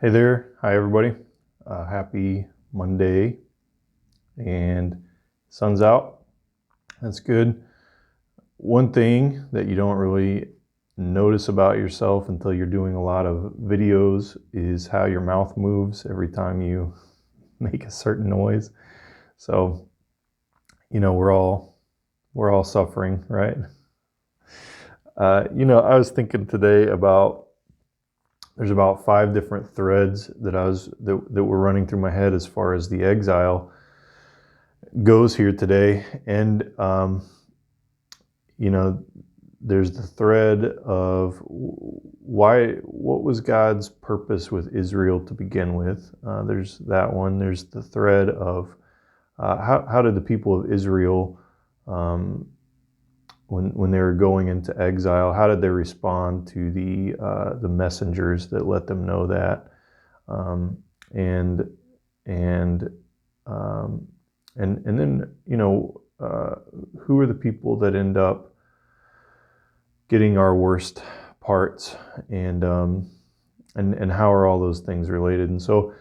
Hey there. Hi, everybody. Happy Monday. And sun's out. That's good. One thing that you don't really notice about yourself until you're doing a lot of videos is how your mouth moves every time you make a certain noise. So, we're all suffering, right? I was thinking today about there's about 5 different threads that were running through my head as far as the exile goes here today. And there's the thread of what was God's purpose with Israel to begin with. There's that one. There's the thread of how did the people of Israel, when they were going into exile, how did they respond to the messengers that let them know that, and then who are the people that end up getting our worst parts, and how are all those things related? And so,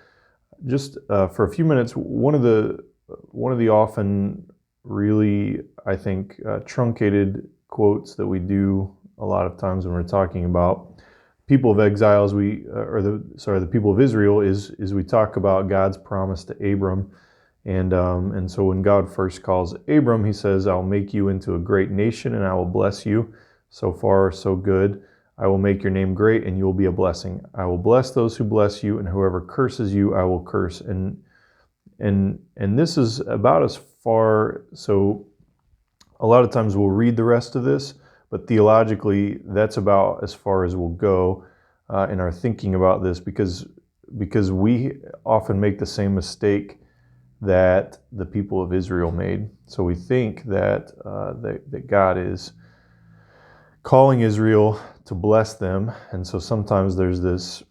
just for a few minutes, one of the often really, I think, truncated quotes that we do a lot of times when we're talking about people of exiles, the people of Israel, is we talk about God's promise to Abram. And so when God first calls Abram, he says, "I'll make you into a great nation and I will bless you." So far, so good. "I will make your name great and you will be a blessing. I will bless those who bless you, and whoever curses you, I will curse." And this is about as far. So a lot of times we'll read the rest of this, but theologically, that's about as far as we'll go in our thinking about this, because we often make the same mistake that the people of Israel made. So we think that God is calling Israel to bless them, and so sometimes there's this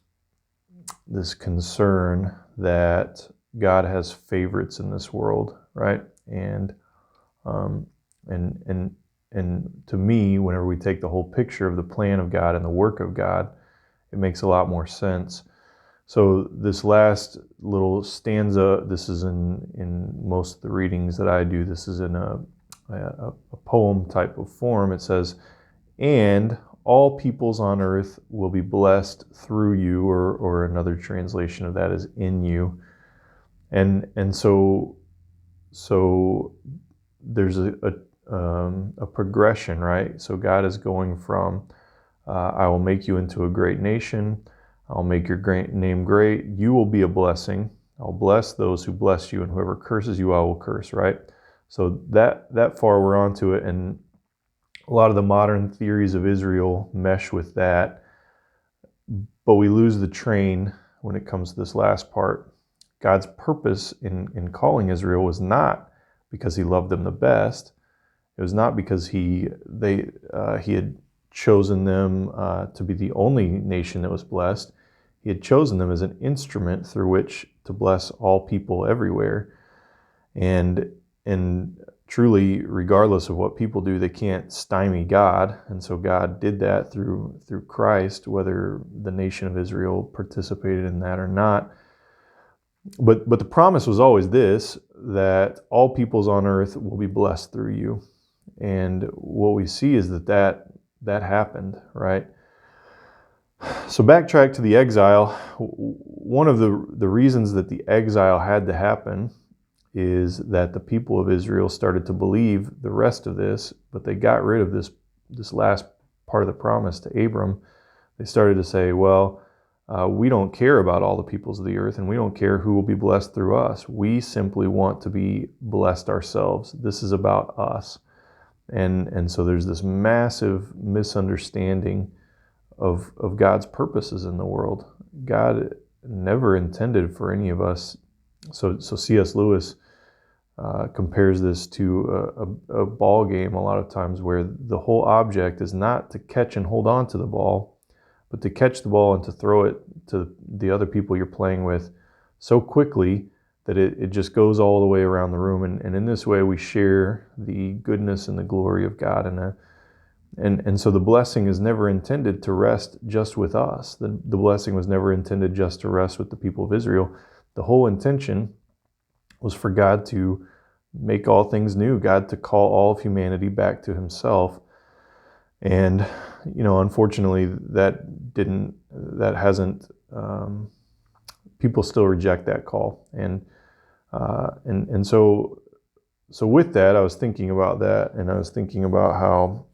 concern that God has favorites in this world, right? And to me, whenever we take the whole picture of the plan of God and the work of God, it makes a lot more sense. So this last little stanza, this is in most of the readings that I do, this is in a poem type of form. It says, "And all peoples on earth will be blessed through you," or another translation of that is "in you." And so there's a progression, right? So God is going from, "I will make you into a great nation. I'll make your great name great. You will be a blessing. I'll bless those who bless you, and whoever curses you, I will curse," right? So that far we're onto it, and a lot of the modern theories of Israel mesh with that, but we lose the train when it comes to this last part. God's purpose in calling Israel was not because he loved them the best. It was not because he had chosen them to be the only nation that was blessed. He had chosen them as an instrument through which to bless all people everywhere. And truly, regardless of what people do, they can't stymie God. And so God did that through Christ, whether the nation of Israel participated in that or not. But the promise was always this, that all peoples on earth will be blessed through you. And what we see is that happened, right? So backtrack to the exile. One of the reasons that the exile had to happen is that the people of Israel started to believe the rest of this, but they got rid of this last part of the promise to Abram. They started to say, well, we don't care about all the peoples of the earth, and we don't care who will be blessed through us. We simply want to be blessed ourselves. This is about us. And so there's this massive misunderstanding of God's purposes in the world. God never intended for any of us. So C.S. Lewis compares this to a ball game a lot of times, where the whole object is not to catch and hold on to the ball, but to catch the ball and to throw it to the other people you're playing with so quickly that it just goes all the way around the room. And in this way, we share the goodness and the glory of God And so the blessing is never intended to rest just with us. The blessing was never intended just to rest with the people of Israel. The whole intention was for God to make all things new, God to call all of humanity back to himself. And, unfortunately, that hasn't, people still reject that call. And so with that, I was thinking about that, and I was thinking about how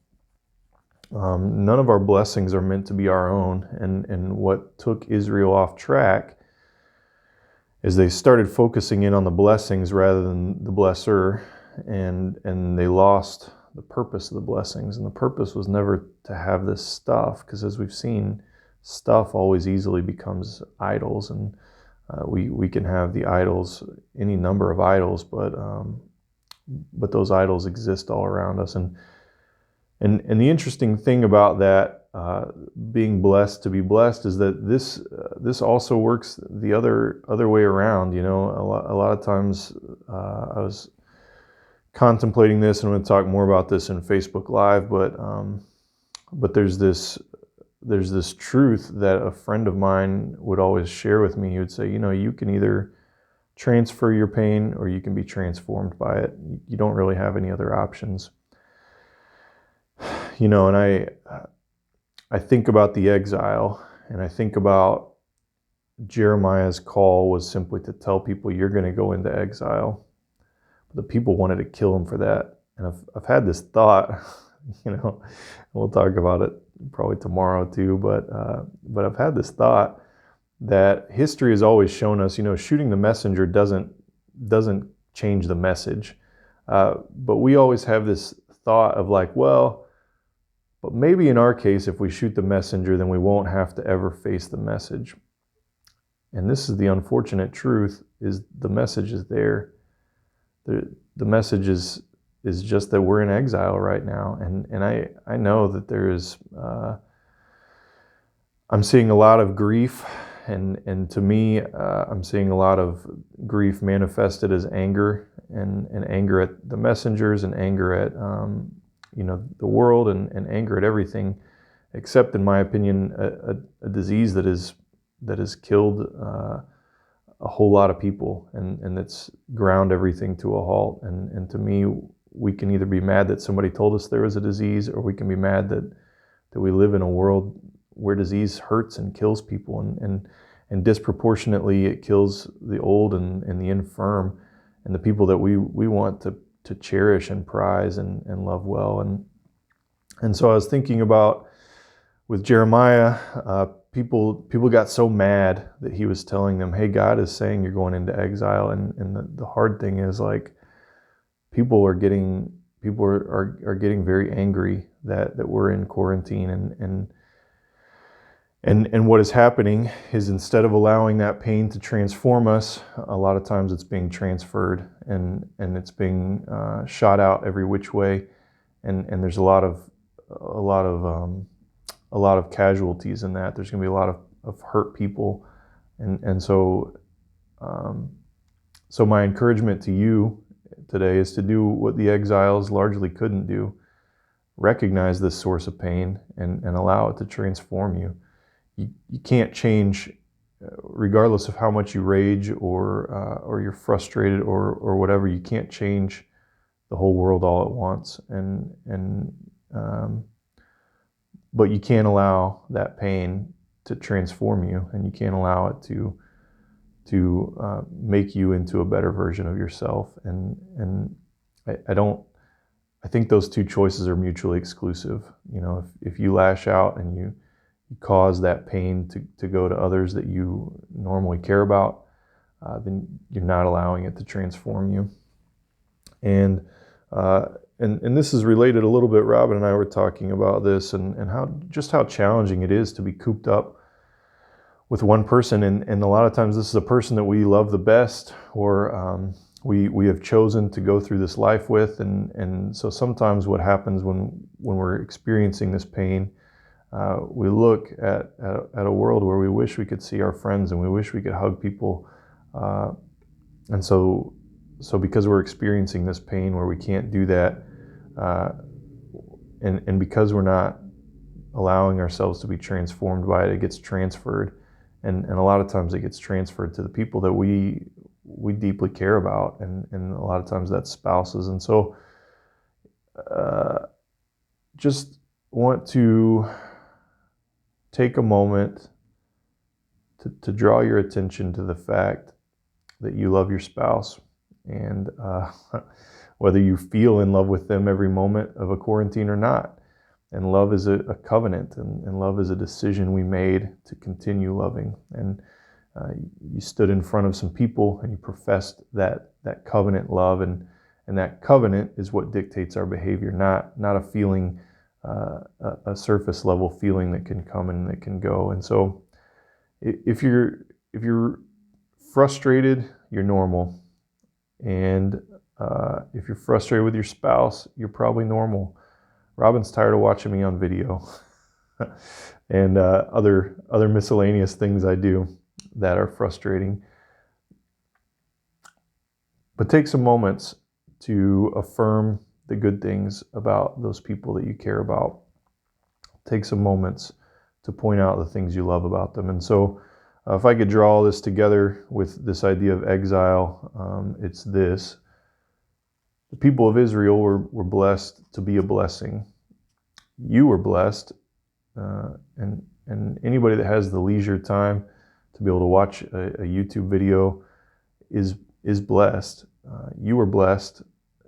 none of our blessings are meant to be our own. And what took Israel off track is they started focusing in on the blessings rather than the blesser, and they lost the purpose of the blessings. And the purpose was never to have this stuff, because as we've seen, stuff always easily becomes idols, and we can have the idols, any number of idols, but those idols exist all around us. And the interesting thing about that, being blessed to be blessed, is that this also works the other way around. A lot of times, I was contemplating this, and I'm going to talk more about this in Facebook Live. But there's this truth that a friend of mine would always share with me. He would say, you can either transfer your pain or you can be transformed by it. You don't really have any other options. And I think about the exile, and I think about Jeremiah's call was simply to tell people, you're going to go into exile. But the people wanted to kill him for that. And I've had this thought, we'll talk about it probably tomorrow too, but I've had this thought that history has always shown us, shooting the messenger doesn't change the message. But we always have this thought of like, well, but maybe in our case, if we shoot the messenger, then we won't have to ever face the message. And this is the unfortunate truth, is the message is there. The message is just that we're in exile right now. And I know that there is, I'm seeing a lot of grief, and to me, I'm seeing a lot of grief manifested as anger, and anger at the messengers, and anger at the world, and anger at everything, except, in my opinion, a disease that has killed a whole lot of people, and that's ground everything to a halt. And to me, we can either be mad that somebody told us there was a disease, or we can be mad that we live in a world where disease hurts and kills people, and disproportionately it kills the old and the infirm, and the people that we want to cherish and prize and love well. And so I was thinking about, with Jeremiah, people got so mad that he was telling them, hey, God is saying you're going into exile. And the hard thing is, like, people are getting very angry that we're in quarantine, and what is happening is, instead of allowing that pain to transform us, a lot of times it's being transferred, and it's being shot out every which way, and there's a lot of casualties in that. There's going to be a lot of hurt people, and so my encouragement to you today is to do what the exiles largely couldn't do. Recognize this source of pain and allow it to transform you. You can't change, regardless of how much you rage or you're frustrated or whatever. You can't change the whole world all at once, but you can't allow that pain to transform you, and you can't allow it to make you into a better version of yourself. And I think those two choices are mutually exclusive. If you lash out and you cause that pain to go to others that you normally care about, then you're not allowing it to transform you. And this is related a little bit. Robin and I were talking about this, and how challenging it is to be cooped up with one person, and a lot of times this is a person that we love the best, or we have chosen to go through this life with, and so sometimes what happens when we're experiencing this pain, we look at a world where we wish we could see our friends, and we wish we could hug people, and so because we're experiencing this pain where we can't do that, and because we're not allowing ourselves to be transformed by it, it gets transferred, and a lot of times it gets transferred to the people that we deeply care about, and a lot of times that's spouses. And so just want to take a moment to draw your attention to the fact that you love your spouse, and whether you feel in love with them every moment of a quarantine or not. And love is a covenant, and love is a decision we made to continue loving. And you stood in front of some people and you professed that covenant love, and that covenant is what dictates our behavior, not a feeling, a surface level feeling that can come and that can go. And so if you're frustrated, you're normal. And if you're frustrated with your spouse, you're probably normal. Robin's tired of watching me on video and other miscellaneous things I do that are frustrating. But take some moments to affirm the good things about those people that you care about. Take some moments to point out the things you love about them. And so if I could draw all this together with this idea of exile, it's this. The people of Israel were blessed to be a blessing. You were blessed, and anybody that has the leisure time to be able to watch a YouTube video is blessed. You were blessed,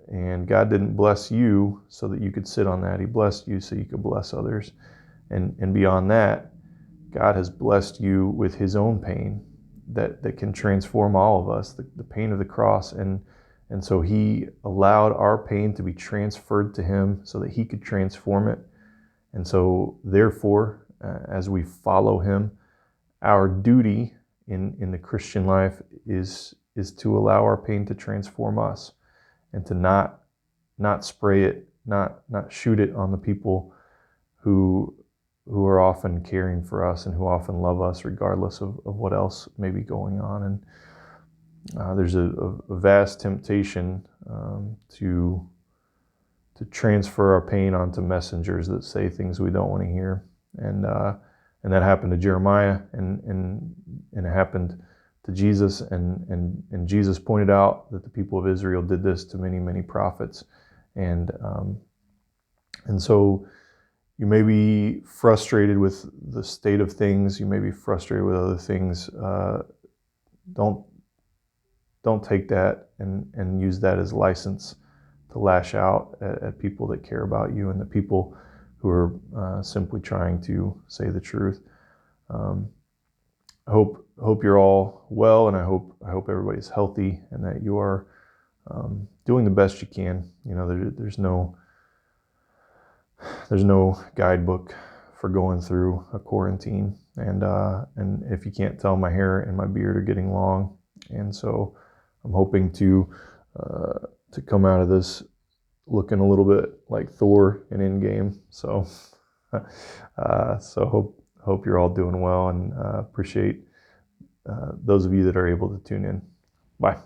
and God didn't bless you so that you could sit on that. He blessed you so you could bless others. And beyond that, God has blessed you with his own pain that can transform all of us, the pain of the cross. And so he allowed our pain to be transferred to him so that he could transform it. And so therefore, as we follow him, our duty in the Christian life is to allow our pain to transform us, and to not spray it, not shoot it on the people who are often caring for us and who often love us regardless of what else may be going on. And there's a vast temptation to transfer our pain onto messengers that say things we don't want to hear. And that happened to Jeremiah, and it happened to Jesus, and Jesus pointed out that the people of Israel did this to many, many prophets. And so you may be frustrated with the state of things. You may be frustrated with other things. Don't take that and use that as license to lash out at people that care about you and the people who are simply trying to say the truth. I hope you're all well, and I hope everybody's healthy, and that you are doing the best you can. You know, there's no guidebook for going through a quarantine, and if you can't tell, my hair and my beard are getting long, and so I'm hoping to come out of this looking a little bit like Thor in Endgame. So hope you're all doing well, and appreciate those of you that are able to tune in. Bye.